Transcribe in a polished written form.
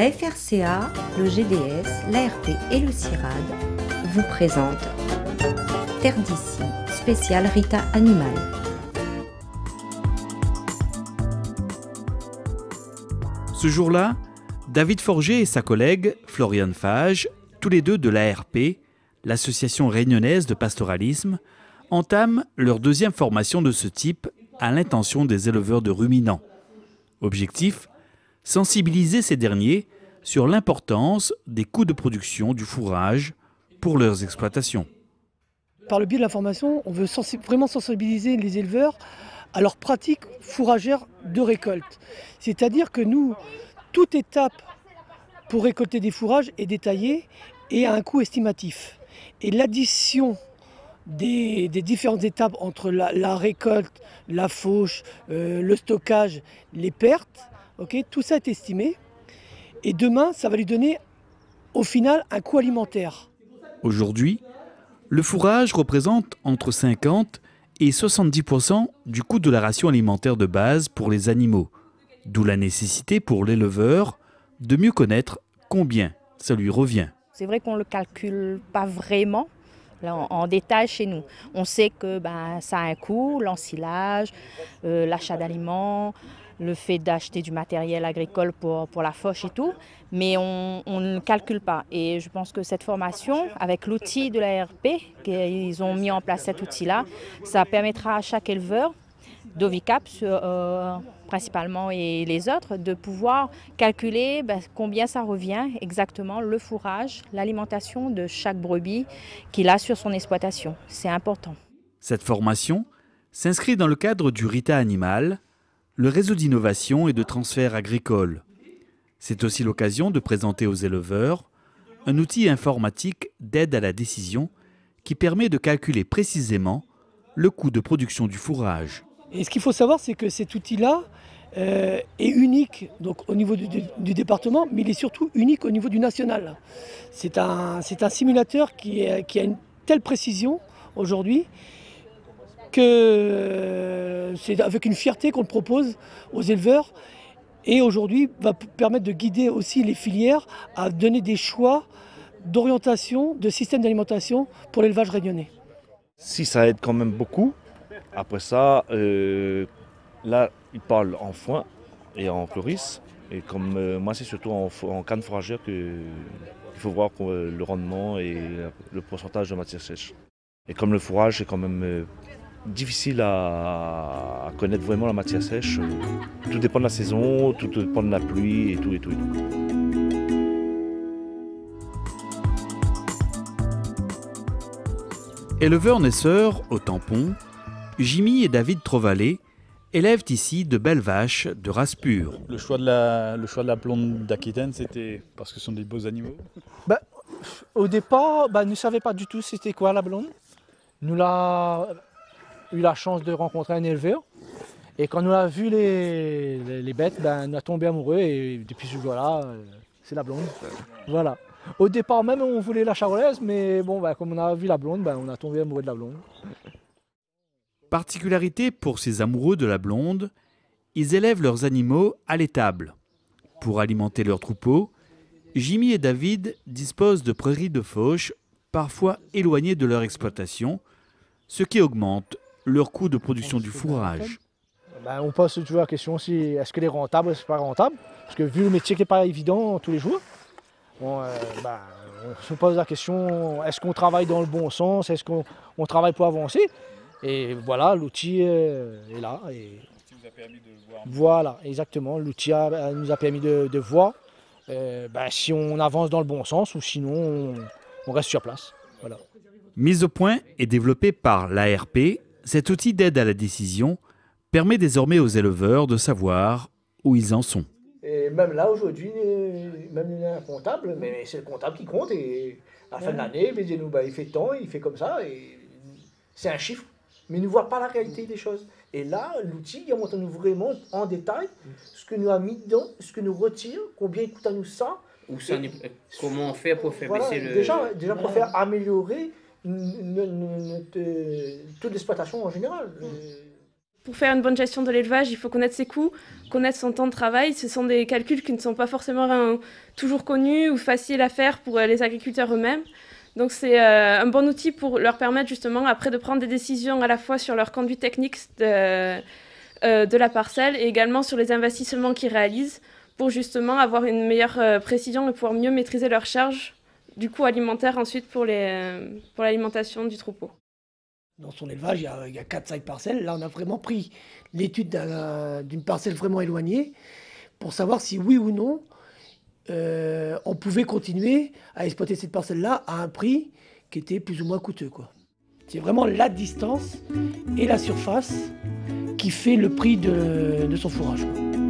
La FRCA, le GDS, l'ARP et le CIRAD vous présentent Terre d'ici, spécial Rita Animal. Ce jour-là, David Forger et sa collègue, Floriane Fage, tous les deux de l'ARP, l'Association réunionnaise de pastoralisme, entament leur deuxième formation de ce type à l'intention des éleveurs de ruminants. Objectif : sensibiliser ces derniers sur l'importance des coûts de production du fourrage pour leurs exploitations. Par le biais de la formation, on veut vraiment sensibiliser les éleveurs à leurs pratiques fourragères de récolte. C'est-à-dire que nous, toute étape pour récolter des fourrages est détaillée et a un coût estimatif. Et l'addition des différentes étapes entre la récolte, la fauche, le stockage, les pertes, tout ça est estimé. Et demain, ça va lui donner au final un coût alimentaire. Aujourd'hui, le fourrage représente entre 50 et 70% du coût de la ration alimentaire de base pour les animaux. D'où la nécessité pour l'éleveur de mieux connaître combien ça lui revient. C'est vrai qu'on ne le calcule pas vraiment là, en détail chez nous. On sait que ça a un coût, l'ensilage, l'achat d'aliments, le fait d'acheter du matériel agricole pour la fauche et tout, mais on ne le calcule pas. Et je pense que cette formation, avec l'outil de l'ARP, qu'ils ont mis en place cet outil-là, ça permettra à chaque éleveur d'Ovicap principalement et les autres, de pouvoir calculer combien ça revient exactement le fourrage, l'alimentation de chaque brebis qu'il a sur son exploitation. C'est important. Cette formation s'inscrit dans le cadre du Rita Animal, le réseau d'innovation et de transfert agricole. C'est aussi l'occasion de présenter aux éleveurs un outil informatique d'aide à la décision qui permet de calculer précisément le coût de production du fourrage. Et ce qu'il faut savoir, c'est que cet outil-là est unique donc, au niveau du département, mais il est surtout unique au niveau du national. C'est un simulateur qui a une telle précision aujourd'hui que c'est avec une fierté qu'on le propose aux éleveurs et aujourd'hui va permettre de guider aussi les filières à donner des choix d'orientation, de système d'alimentation pour l'élevage réunionnais. Si ça aide quand même beaucoup. Après ça, là, il parle en foin et en chloris. Et comme moi, c'est surtout en canne fourragère qu'il faut voir le rendement et le pourcentage de matière sèche. Et comme le fourrage est quand même difficile à connaître vraiment la matière sèche, tout dépend de la saison, tout dépend de la pluie et tout et tout et tout. Éleveurs naisseurs au tampon, Jimmy et David Trovalet élèvent ici de belles vaches de race pure. Le choix de la blonde d'Aquitaine, c'était parce que ce sont des beaux animaux. Au départ, nous ne savions pas du tout c'était quoi la blonde. Nous avons eu la chance de rencontrer un éleveur. Et quand nous avons vu les bêtes, nous avons tombé amoureux et depuis ce jour-là, c'est la blonde. Voilà. Au départ même, on voulait la charolaise, mais bon, comme on a vu la blonde, on a tombé amoureux de la blonde. Particularité pour ces amoureux de la blonde, ils élèvent leurs animaux à l'étable. Pour alimenter leurs troupeaux, Jimmy et David disposent de prairies de fauche, parfois éloignées de leur exploitation, ce qui augmente leur coût de production du fourrage. On pose toujours la question si est-ce que c'est rentable ou c'est pas rentable, parce que vu le métier qui n'est pas évident tous les jours, on se pose la question est-ce qu'on travaille dans le bon sens, est-ce qu'on travaille pour avancer. Et voilà, l'outil est là. Et L'outil vous a permis de voir. Voilà, exactement. L'outil nous a permis de voir si on avance dans le bon sens ou sinon on reste sur place. Voilà. Mis au point et développé par l'ARP, cet outil d'aide à la décision permet désormais aux éleveurs de savoir où ils en sont. Et même là, aujourd'hui, même il y a un comptable, mais c'est le comptable qui compte. Et à la fin de l'année, il dit nous, il fait tant, il fait comme ça. Et c'est un chiffre. Mais il ne voit pas la réalité des choses. Et là, l'outil, il montre-nous vraiment en détail ce que nous a mis dedans, ce que nous retire, combien il coûte à nous ça. Ou ça comment on fait pour faire baisser le... Déjà pour faire améliorer toute l'exploitation en général. Pour faire une bonne gestion de l'élevage, il faut connaître ses coûts, connaître son temps de travail. Ce sont des calculs qui ne sont pas forcément toujours connus ou faciles à faire pour les agriculteurs eux-mêmes. Donc c'est un bon outil pour leur permettre justement après de prendre des décisions à la fois sur leur conduite technique de la parcelle et également sur les investissements qu'ils réalisent pour justement avoir une meilleure précision et pouvoir mieux maîtriser leurs charges du coût alimentaire ensuite pour l'alimentation du troupeau. Dans son élevage, il y a 4-5 parcelles. Là, on a vraiment pris l'étude d'une parcelle vraiment éloignée pour savoir si oui ou non on pouvait continuer à exploiter cette parcelle-là à un prix qui était plus ou moins coûteux, quoi. C'est vraiment la distance et la surface qui fait le prix de son fourrage, quoi.